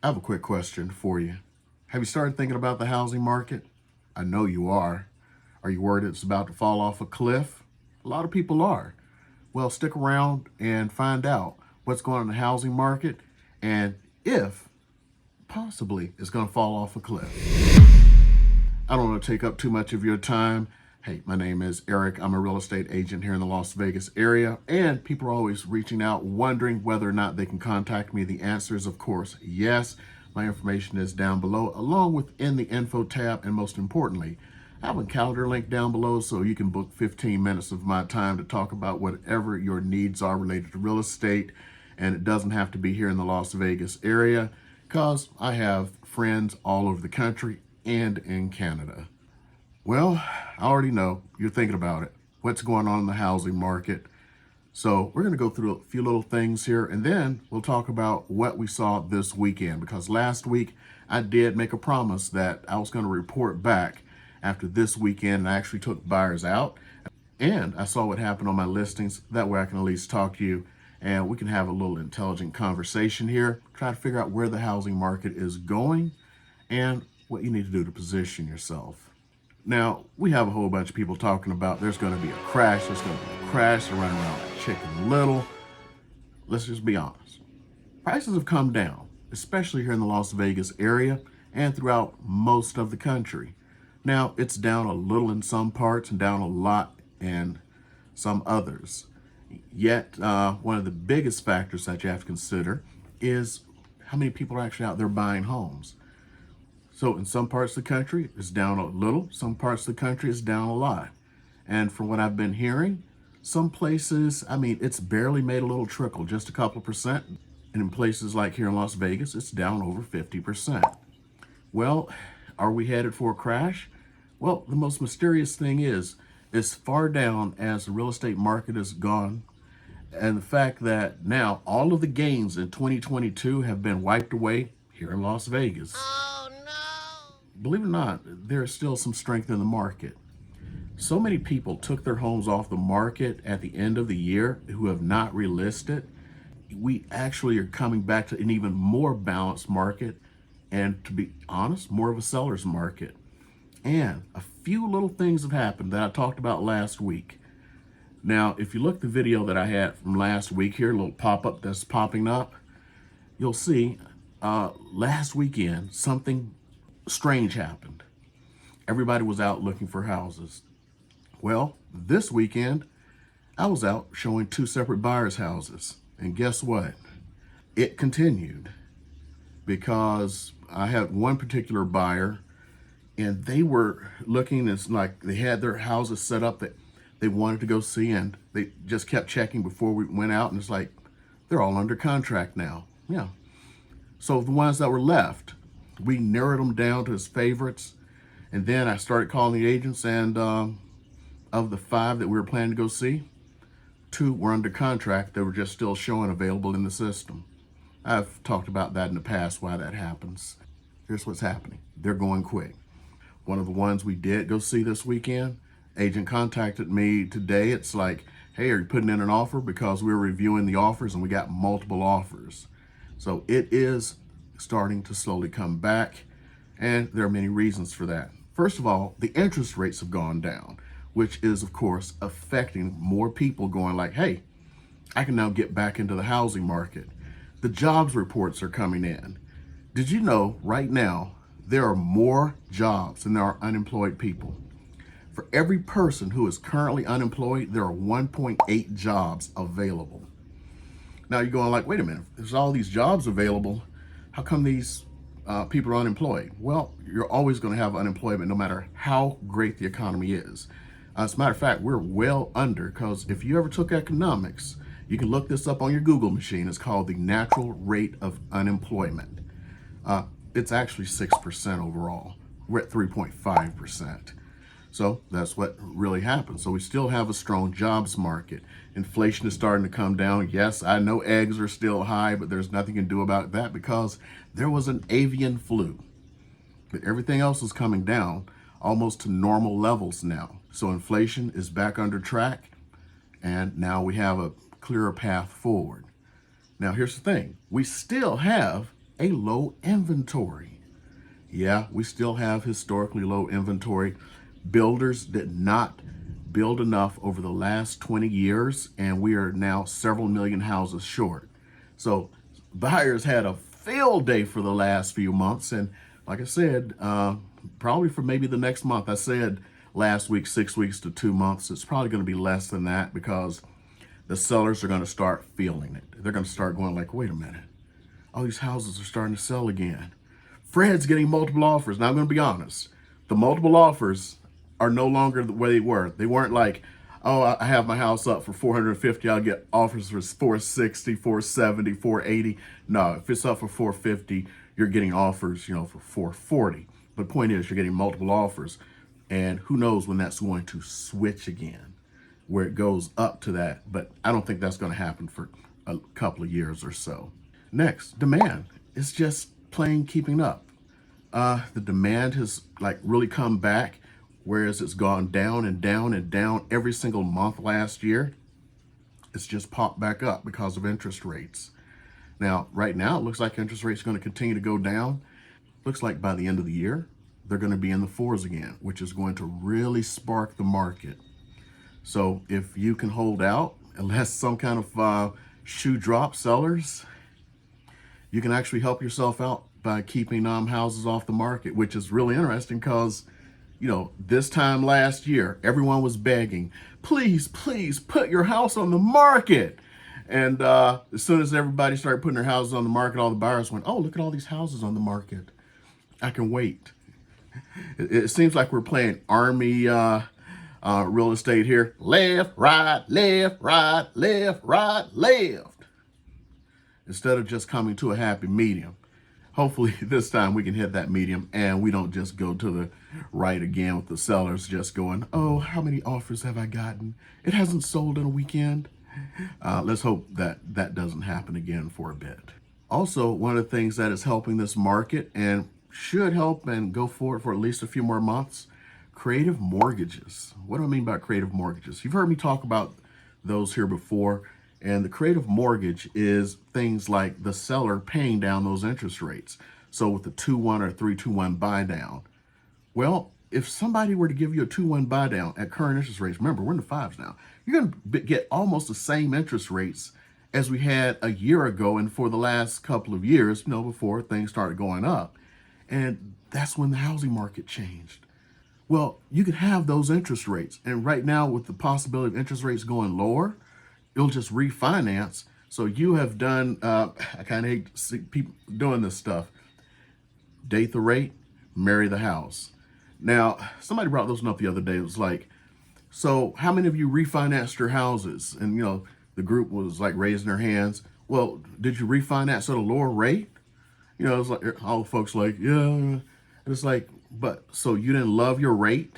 I have a quick question for you. Have you started thinking about the housing market? I know you are. Are you worried it's about to fall off a cliff? A lot of people are. Well, stick around and find out what's going on in the housing market and if possibly it's going to fall off a cliff. I don't want to take up too much of your time. Hey, my name is Eric. I'm a real estate agent here in the Las Vegas area, and people are always reaching out wondering whether or not they can contact me. The answer is, of course, yes. My information is down below, along with in the info tab, and most importantly, I have a calendar link down below so you can book 15 minutes of my time to talk about whatever your needs are related to real estate, and it doesn't have to be here in the Las Vegas area because I have friends all over the country and in Canada. Well, I already know you're thinking about it. What's going on in the housing market? So we're going to go through a few little things here, and then we'll talk about what we saw this weekend. Because last week I did make a promise that I was going to report back after this weekend, and I actually took buyers out. And I saw what happened on my listings. That way I can at least talk to you, and we can have a little intelligent conversation here. Try to figure out where the housing market is going and what you need to do to position yourself. Now, we have a whole bunch of people talking about there's going to be a crash, they're running around like Chicken Little. Let's just be honest. Prices have come down, especially here in the Las Vegas area and throughout most of the country. Now, it's down a little in some parts and down a lot in some others. Yet, one of the biggest factors that you have to consider is how many people are actually out there buying homes. So in some parts of the country, it's down a little. Some parts of the country, it's down a lot. And from what I've been hearing, some places, it's barely made a little trickle, just a couple of percent. And in places like here in Las Vegas, it's down over 50%. Well, are we headed for a crash? Well, the most mysterious thing is, as far down as the real estate market has gone, and the fact that now all of the gains in 2022 have been wiped away here in Las Vegas. Believe it or not, there's still some strength in the market. So many people took their homes off the market at the end of the year who have not relisted. We actually are coming back to an even more balanced market, and to be honest, more of a seller's market. And a few little things have happened that I talked about last week. Now, if you look at the video that I had from last week here, a little pop-up that's popping up, you'll see last weekend something strange happened. Everybody was out looking for houses. Well, this weekend, I was out showing two separate buyers' houses. And guess what? It continued because I had one particular buyer and they were looking, it's like they had their houses set up that they wanted to go see, and they just kept checking before we went out, and it's like, they're all under contract now. Yeah. So the ones that were left, we narrowed them down to his favorites, and then I started calling the agents, and of the 5 that we were planning to go see, 2 were under contract. They were just still showing available in the system. I've talked about that in the past, why that happens. Here's what's happening. They're going quick. One of the ones we did go see this weekend, agent contacted me today. It's like, hey, are you putting in an offer? Because we were reviewing the offers and we got multiple offers. So it is starting to slowly come back, and there are many reasons for that. First of all, the interest rates have gone down, which is of course affecting more people going like, hey, I can now get back into the housing market. The jobs reports are coming in. Did you know right now there are more jobs than there are unemployed people? For every person who is currently unemployed, there are 1.8 jobs available. Now you're going like, wait a minute, there's all these jobs available. How come these people are unemployed? Well, you're always going to have unemployment no matter how great the economy is. As a matter of fact, we're well under, because if you ever took economics, you can look this up on your Google machine. It's called the natural rate of unemployment. It's actually 6% overall. We're at 3.5%. So that's what really happened. So we still have a strong jobs market. Inflation is starting to come down. Yes, I know eggs are still high, but there's nothing you can do about that because there was an avian flu. But everything else is coming down almost to normal levels now. So inflation is back under track, and now we have a clearer path forward. Now here's the thing. We still have a low inventory. Yeah, we still have historically low inventory. Builders did not build enough over the last 20 years, and we are now several million houses short. So buyers had a field day for the last few months. And like I said, probably for maybe the next month, I said last week, 6 weeks to 2 months, it's probably going to be less than that because the sellers are going to start feeling it. They're going to start going like, wait a minute, all these houses are starting to sell again. Fred's getting multiple offers. Now I'm going to be honest. The multiple offers are no longer the way they were. They weren't like, oh, I have my house up for 450. I'll get offers for 460, 470, 480. No, if it's up for 450, you're getting offers, for 440. But the point is, you're getting multiple offers. And who knows when that's going to switch again, where it goes up to that. But I don't think that's going to happen for a couple of years or so. Next, demand. It's just plain keeping up. The demand has like really come back, whereas it's gone down and down and down every single month last year. It's just popped back up because of interest rates. Now, right now, it looks like interest rates are going to continue to go down. Looks like by the end of the year, they're going to be in the fours again, which is going to really spark the market. So if you can hold out, unless some kind of shoe drop, sellers, you can actually help yourself out by keeping houses off the market, which is really interesting because, this time last year, everyone was begging, please, please put your house on the market. And as soon as everybody started putting their houses on the market, all the buyers went, oh, look at all these houses on the market. I can wait. It seems like we're playing army real estate here. Left, right, left, right, left, right, left. Instead of just coming to a happy medium. Hopefully this time we can hit that medium and we don't just go to the right again with the sellers just going, oh, how many offers have I gotten? It hasn't sold in a weekend. Let's hope that that doesn't happen again for a bit. Also, one of the things that is helping this market and should help and go forward for at least a few more months, creative mortgages. What do I mean by creative mortgages? You've heard me talk about those here before. And the creative mortgage is things like the seller paying down those interest rates. So with the 2-1 or 3-2-1 buy down, well, if somebody were to give you a 2-1 buy down at current interest rates, remember we're in the fives now, you're going to get almost the same interest rates as we had a year ago and for the last couple of years, before things started going up. And that's when the housing market changed. Well, you could have those interest rates. And right now, with the possibility of interest rates going lower, you'll just refinance. So you have done, I kind of hate to see people doing this stuff. Date the rate, marry the house. Now, somebody brought this one up the other day. It was like, so how many of you refinanced your houses? And, the group was like raising their hands. Well, did you refinance at a lower rate? It's like all the folks like, yeah. And it's like, but so you didn't love your rate?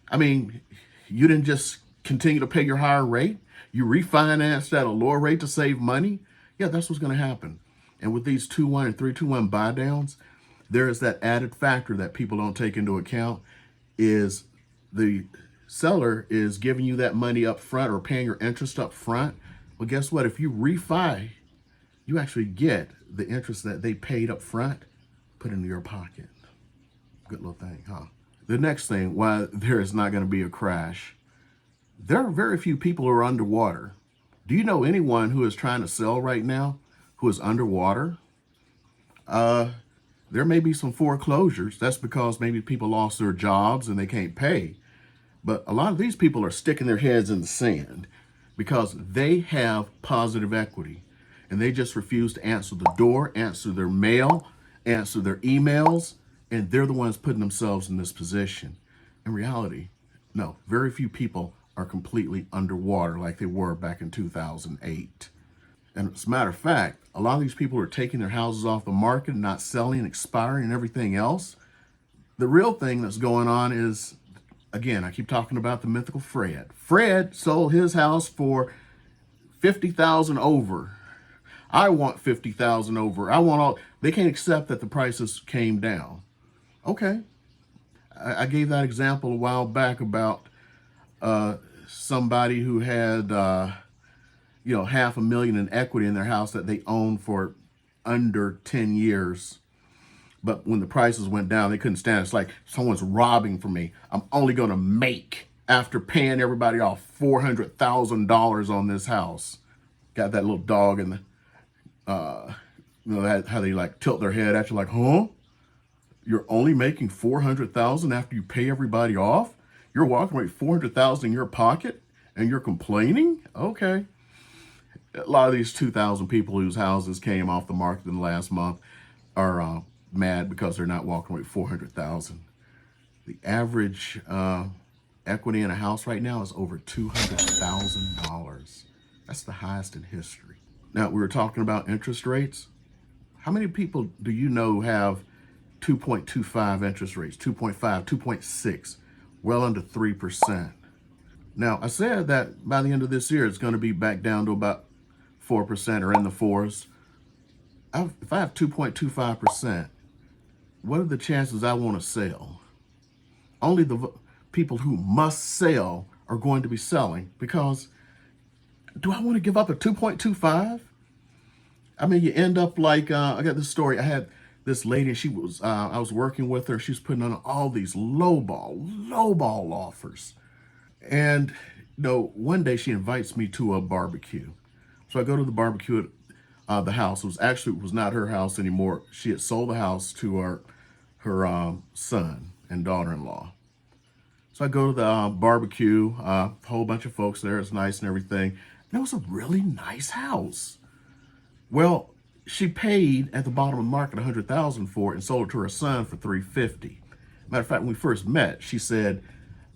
I mean, you didn't just continue to pay your higher rate? You refinanced at a lower rate to save money? Yeah, that's what's going to happen. And with these 2-1 and 3-2-1 buy downs, there is that added factor that people don't take into account is the seller is giving you that money up front or paying your interest up front. Well, guess what? If you refi, you actually get the interest that they paid up front put into your pocket. Good little thing, huh? The next thing, why there is not going to be a crash, there are very few people who are underwater. Do you know anyone who is trying to sell right now who is underwater? There may be some foreclosures. That's because maybe people lost their jobs and they can't pay. But a lot of these people are sticking their heads in the sand because they have positive equity and they just refuse to answer the door, answer their mail, answer their emails, and they're the ones putting themselves in this position. In reality, no, very few people are completely underwater like they were back in 2008. And as a matter of fact, a lot of these people are taking their houses off the market and not selling, expiring, and everything else. The real thing that's going on is, again, I keep talking about the mythical Fred. Fred sold his house for $50,000 over. I want $50,000 over. I want all. They can't accept that the prices came down. Okay, I gave that example a while back about somebody who had $500,000 in equity in their house that they owned for under 10 years. But when the prices went down, they couldn't stand it. It's like someone's robbing from me. I'm only going to make, after paying everybody off, $400,000 on this house. Got that little dog in the, how they like tilt their head at you like, huh? You're only making $400,000 after you pay everybody off? You're walking away with $400,000 in your pocket and you're complaining? Okay. A lot of these 2,000 people whose houses came off the market in the last month are mad because they're not walking away with $400,000. The average equity in a house right now is over $200,000. That's the highest in history. Now, we were talking about interest rates. How many people do you know have 2.25 interest rates, 2.5, 2.6, well under 3%? Now, I said that by the end of this year, it's going to be back down to about 4% or in the fours. If I have 2.25%, what are the chances I want to sell? Only the people who must sell are going to be selling, because do I want to give up a 2.25? I mean, you end up like, I got this story. I had this lady, she was, I was working with her. She was putting on all these lowball offers. And, one day she invites me to a barbecue. So I go to the barbecue at the house. It was not her house anymore. She had sold the house to her son and daughter-in-law. So I go to the barbecue, a whole bunch of folks there. It's nice and everything. And it was a really nice house. Well, she paid at the bottom of the market $100,000 for it and sold it to her son for $350,000. Matter of fact, when we first met, she said,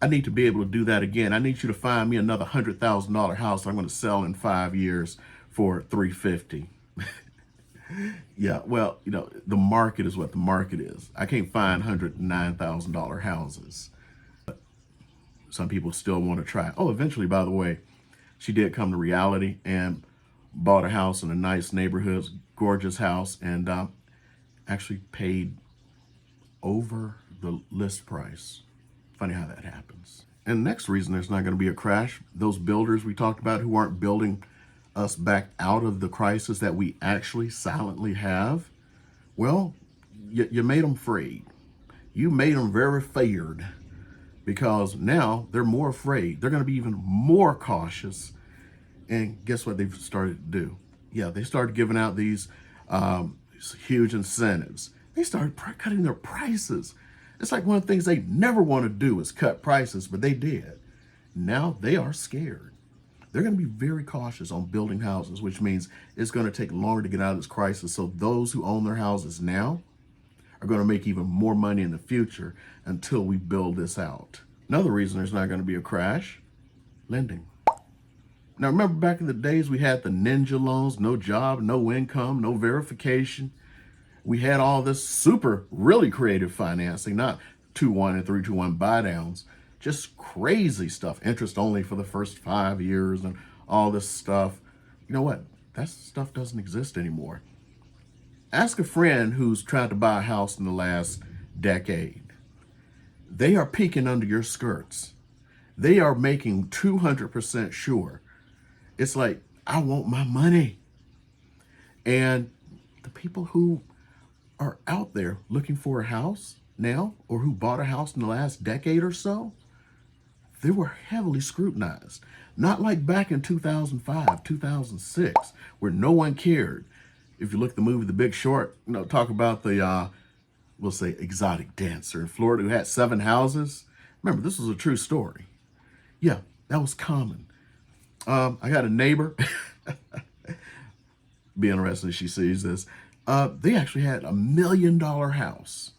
I need to be able to do that again. I need you to find me another $100,000 house that I'm going to sell in 5 years for $350,000. Yeah, well, the market is what the market is. I can't find $109,000 houses. Some people still want to try. Oh, eventually, by the way, she did come to reality and bought a house in a nice neighborhood, gorgeous house, and actually paid over the list price. Funny how that happens. And the next reason there's not going to be a crash, those builders we talked about who aren't building us back out of the crisis that we actually silently have, well, you made them afraid. You made them very feared, because now they're more afraid. They're going to be even more cautious. And guess what they've started to do? Yeah, they started giving out these huge incentives. They started cutting their prices. It's like one of the things they never want to do is cut prices, but they did. Now they are scared. They're going to be very cautious on building houses, which means it's going to take longer to get out of this crisis. So those who own their houses now are going to make even more money in the future until we build this out. Another reason there's not going to be a crash, lending. Now, remember back in the days we had the ninja loans, no job, no income, no verification. We had all this really creative financing, not 2-1 and 3-2-1 buy downs, just crazy stuff. Interest only for the first 5 years and all this stuff. You know what? That stuff doesn't exist anymore. Ask a friend who's tried to buy a house in the last decade. They are peeking under your skirts. They are making 200% sure. It's like, I want my money. And the people who are out there looking for a house now, or who bought a house in the last decade or so, they were heavily scrutinized. Not like back in 2005, 2006, where no one cared. If you look at the movie The Big Short, talk about the, we'll say, exotic dancer in Florida who had 7 houses. Remember, this was a true story. Yeah, that was common. I got a neighbor, be interested if she sees this. They actually had $1 million house,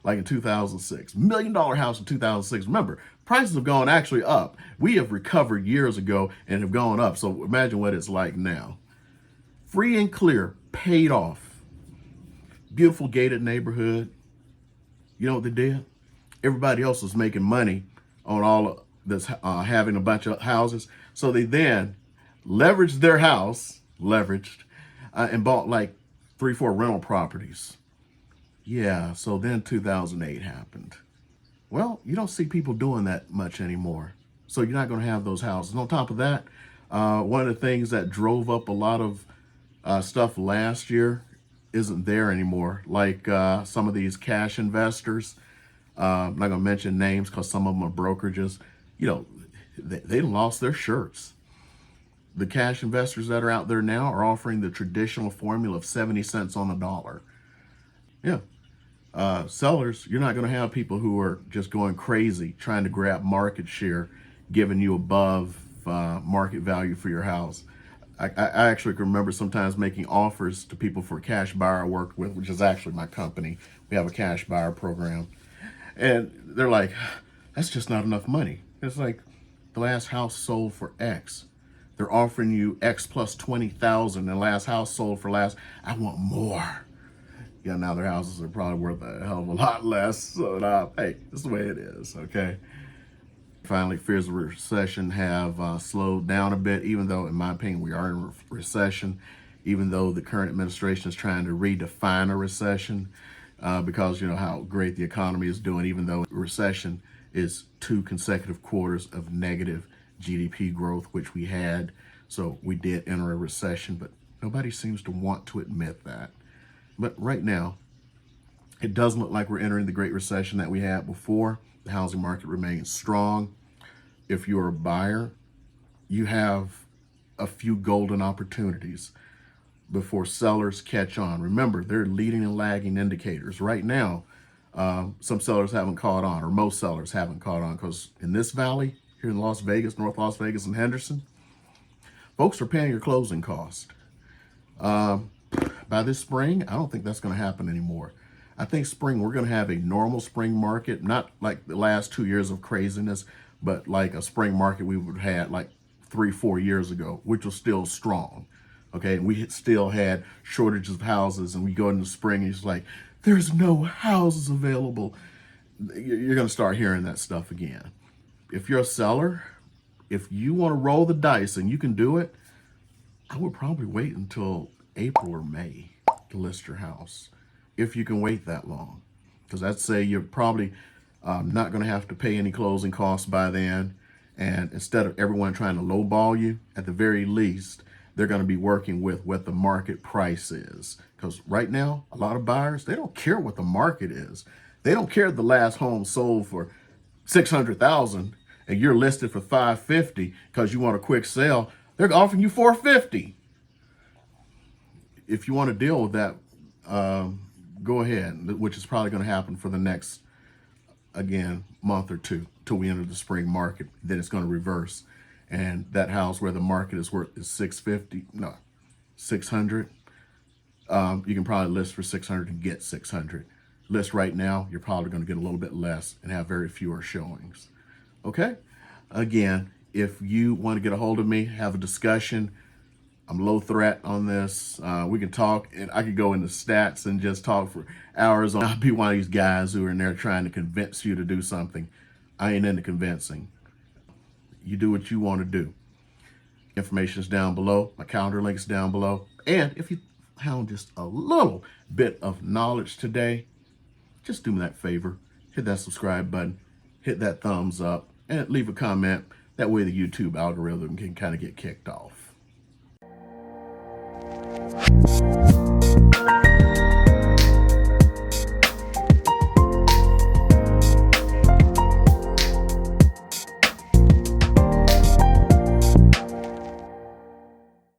like in 2006. $1 million house in 2006. Remember, prices have gone actually up. We have recovered years ago and have gone up. So imagine what it's like now. Free and clear, paid off. Beautiful gated neighborhood. You know what they did? Everybody else was making money on all of this, having a bunch of houses. So they then leveraged their house, and bought like 3-4 rental properties. Yeah, so then 2008 happened. Well, you don't see people doing that much anymore. So you're not going to have those houses. And on top of that, one of the things that drove up a lot of Stuff last year isn't there anymore. Like some of these cash investors, I'm not going to mention names because some of them are brokerages, you know, they lost their shirts. The cash investors that are out there now are offering the traditional formula of 70 cents on the dollar. Yeah. Sellers, you're not going to have people who are just going crazy trying to grab market share, giving you above market value for your house. I actually can remember sometimes making offers to people for a cash buyer I worked with, which is actually my company. We have a cash buyer program. And they're like, that's just not enough money. It's like, the last house sold for X. They're offering you X plus 20,000. The last house sold for less. I want more. Yeah, now their houses are probably worth a hell of a lot less. So, hey, this is the way it is, okay? Finally, fears of recession have slowed down a bit, even though, in my opinion, we are in recession, even though the current administration is trying to redefine a recession because, you know, how great the economy is doing, even though recession is 2 consecutive quarters of negative GDP growth, which we had. So we did enter a recession, but nobody seems to want to admit that. But right now, it doesn't look like we're entering the Great Recession that we had before. The housing market remains strong. If you're a buyer, you have a few golden opportunities before sellers catch on. Remember, they're leading and lagging indicators. Right now, some sellers haven't caught on, or most sellers haven't caught on, because in this valley, here in Las Vegas, North Las Vegas and Henderson, folks are paying your closing cost. By this spring, I don't think that's going to happen anymore. I think spring, we're going to have a normal spring market, not like the last 2 years of craziness, but like a spring market we would have had like 3-4 years ago, which was still strong. Okay, and we still had shortages of houses, and we go into spring and it's like, there's no houses available. You're going to start hearing that stuff again. If you're a seller, if you want to roll the dice and you can do it, I would probably wait until April or May to list your house, if you can wait that long. Because I'd say you're probably not going to have to pay any closing costs by then. And instead of everyone trying to lowball you, at the very least, they're going to be working with what the market price is. Because right now, a lot of buyers, they don't care what the market is. They don't care if the last home sold for $600,000 and you're listed for $550 because you want a quick sale. They're offering you $450. If you want to deal with that, go ahead, which is probably going to happen for the next, again, month or two till we enter the spring market. Then it's going to reverse. And that house where the market is worth is $600. You can probably list for $600 and get $600. List right now, you're probably going to get a little bit less and have very fewer showings. Okay? Again, if you want to get a hold of me, have a discussion, I'm low threat on this. We can talk, and I could go into stats and just talk for hours. I'll be one of these guys who are in there trying to convince you to do something. I ain't into convincing. You do what you want to do. Information is down below. My calendar link's down below. And if you found just a little bit of knowledge today, just do me that favor. Hit that subscribe button, hit that thumbs up, and leave a comment. That way the YouTube algorithm can kind of get kicked off.